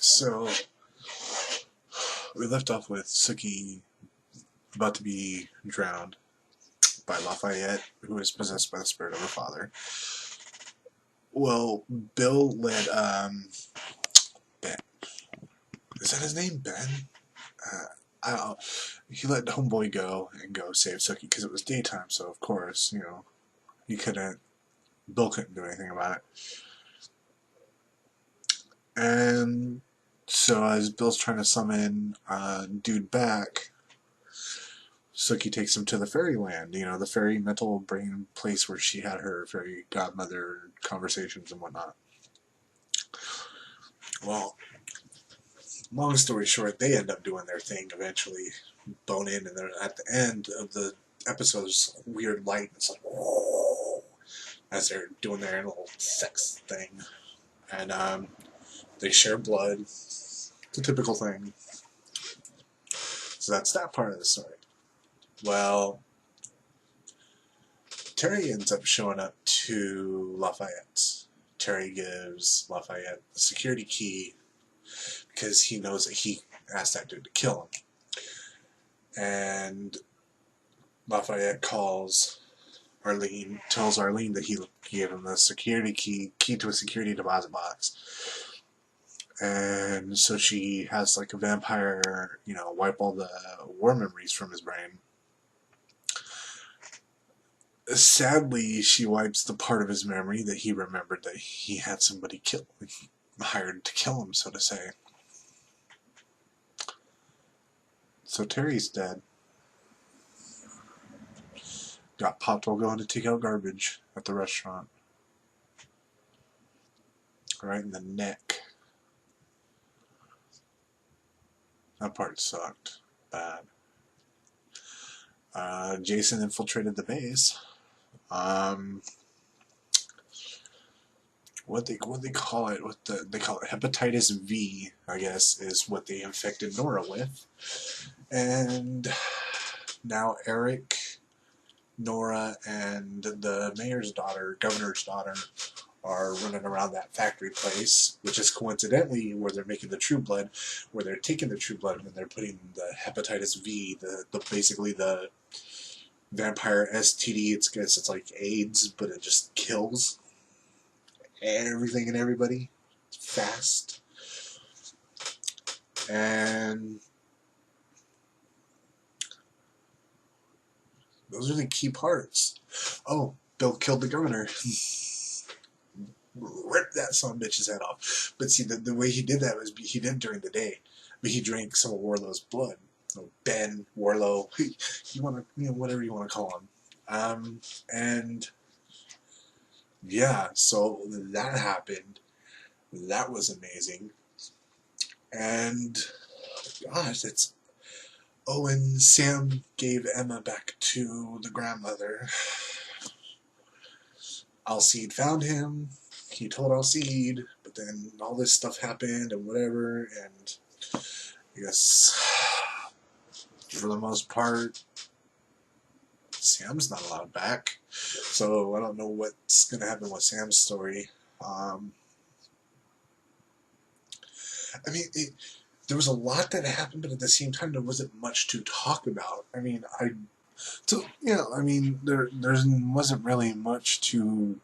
So we left off with Sookie about to be drowned by Lafayette, who is possessed by the spirit of her father. Well, Bill led Ben. Is that his name, Ben? I don't know. He let Homeboy go and go save Sookie because it was daytime. So of course, he couldn't. Bill couldn't do anything about it. And so as Bill's trying to summon dude back, Sookie takes him to the fairyland, the fairy mental brain place where she had her fairy godmother conversations and whatnot. Well, long story short, they end up doing their thing eventually, bone in, and then at the end of the episode's weird light, it's like, whoa, as they're doing their little sex thing. And they share blood. It's a typical thing. So that's that part of the story. Well, Terry ends up showing up to Lafayette's. Terry gives Lafayette the security key because he knows that he asked that dude to kill him. And Lafayette calls Arlene, tells Arlene that he gave him the security key to a security deposit box. And so she has like a vampire, wipe all the war memories from his brain. Sadly, she wipes the part of his memory that he remembered that he had somebody hired to kill him, so to say. So Terry's dead. Got popped while going to take out garbage at the restaurant. Right in the neck. That part sucked. Bad. Jason infiltrated the base. What they call it? They call it hepatitis V, I guess, is what they infected Nora with. And now Eric, Nora, and the mayor's daughter, governor's daughter, are running around that factory place, which is coincidentally where they're making the True Blood, where they're taking the True Blood and they're putting the hepatitis V, basically the vampire STD. It's like AIDS, but it just kills everything and everybody fast. And those are the key parts. Oh, Bill killed the governor. Ripped that son of a bitch's head off. But see, the way he did that was he did during the day. But he drank some of Warlow's blood. Ben, Warlow, you want to, whatever you want to call him. And yeah, so that happened. That was amazing. And gosh, and Sam gave Emma back to the grandmother. Alcide found him. He told Alcide, but then all this stuff happened and whatever, and I guess for the most part, Sam's not allowed back. So I don't know what's going to happen with Sam's story. There was a lot that happened, but at the same time, there wasn't much to talk about. There wasn't really much to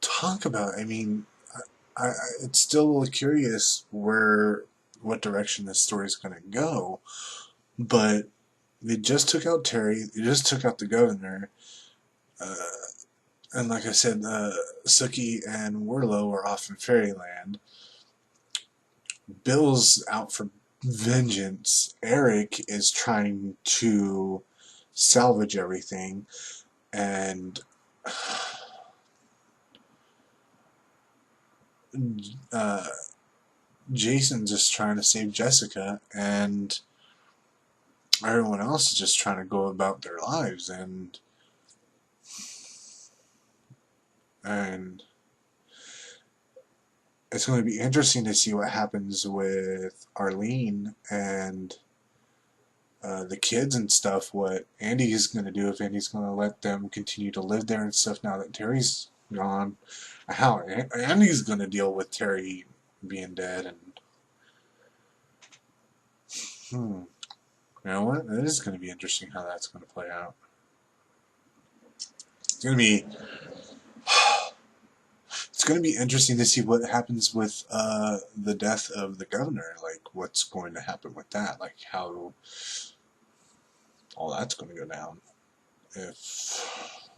talk about. It's still curious what direction this story is going to go, but they just took out Terry, they just took out the governor, and like I said, Sookie and Warlow are off in Fairyland. Bill's out for vengeance. Eric is trying to salvage everything, and Jason's just trying to save Jessica, and everyone else is just trying to go about their lives, and it's going to be interesting to see what happens with Arlene and the kids and stuff, what Andy's going to do, if Andy's going to let them continue to live there and stuff now that Terry's gone, how Andy's going to deal with Terry being dead, and You know what? It is going to be interesting how that's going to play out. It's going to be... It's going to be interesting to see what happens with the death of the governor. Like, what's going to happen with that? Like, how all that's going to go down. If...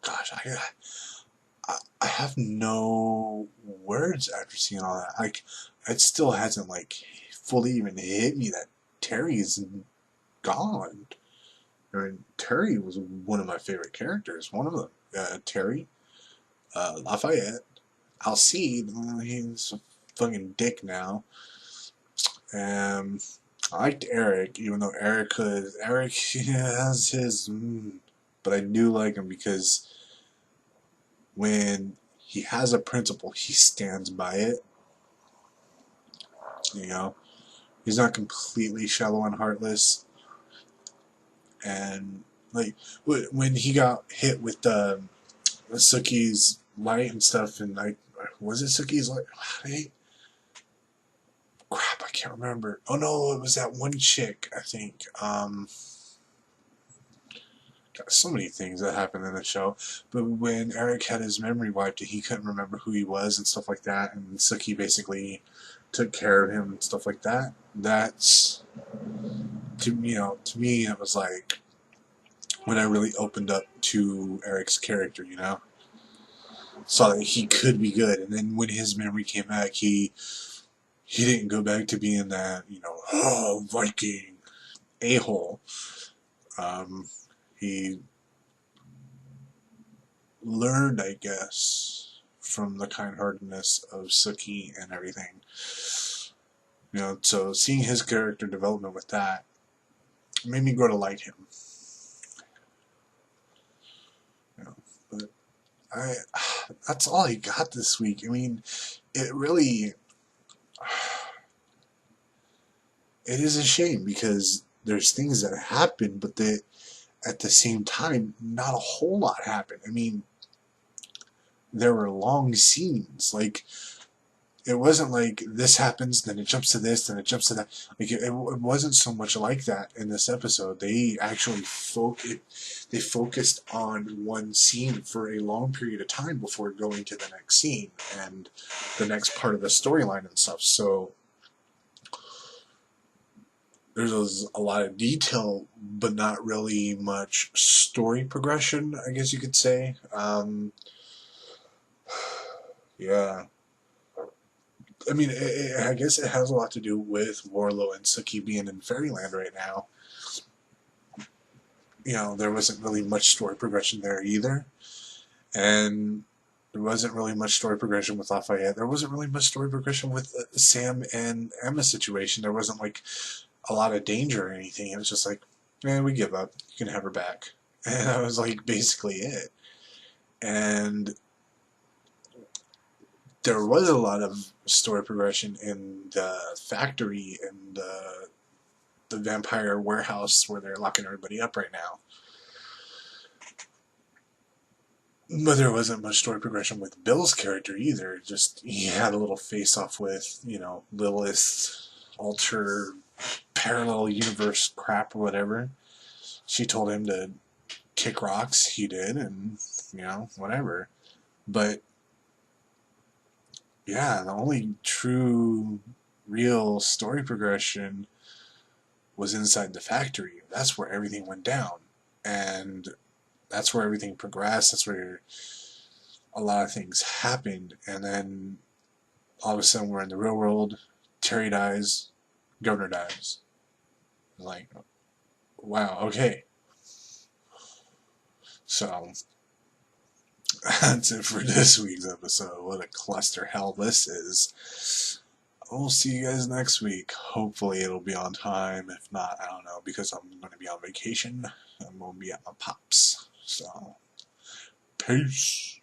Gosh, I have no words after seeing all that. Like, it still hasn't, like, fully even hit me that Terry's gone. I mean, Terry was one of my favorite characters. One of them. Terry, Lafayette, Alcide, he's a fucking dick now. I liked Eric, even though Eric has his... but I do like him because when he has a principle, he stands by it. You know, he's not completely shallow and heartless. And like when he got hit with Suki's light and stuff, and like, was it Suki's light? Crap, I can't remember. Oh no, it was that one chick, I think. Got so many things that happened in the show. But when Eric had his memory wiped, he couldn't remember who he was and stuff like that, and Suki basically took care of him and stuff like that. That's, to me, it was like when I really opened up to Eric's character, you know? Saw that he could be good, and then when his memory came back, he didn't go back to being that, Viking a-hole. He learned, I guess, from the kind-heartedness of Suki and everything. So seeing his character development with that made me grow to like him. But that's all I got this week. I mean, it really... It is a shame because there's things that happen, but at the same time, not a whole lot happened. I mean, there were long scenes. Like, it wasn't like this happens, then it jumps to this, then it jumps to that. Like, it wasn't so much like that in this episode. They actually focused on one scene for a long period of time before going to the next scene and the next part of the storyline and stuff. So there's a lot of detail, but not really much story progression, I guess you could say. Yeah. I mean, I guess it has a lot to do with Warlow and Suki being in Fairyland right now. There wasn't really much story progression there either. And there wasn't really much story progression with Lafayette. There wasn't really much story progression with Sam and Emma's situation. There wasn't, like, a lot of danger or anything. It was just like, we give up. You can have her back. And that was, like, basically it. And there was a lot of story progression in the factory and the vampire warehouse where they're locking everybody up right now. But there wasn't much story progression with Bill's character either. Just, he had a little face-off with, Lilith, alter, parallel universe crap or whatever. She told him to kick rocks. He did, and, whatever. But yeah, the only true, real story progression was inside the factory. That's where everything went down. And that's where everything progressed. That's where a lot of things happened. And then all of a sudden we're in the real world. Terry dies. Governor dies. Like, wow, okay. So that's it for this week's episode. What a cluster hell this is. We'll see you guys next week. Hopefully it'll be on time. If not, I don't know, because I'm going to be on vacation. I'm going to be at my pops. So, peace.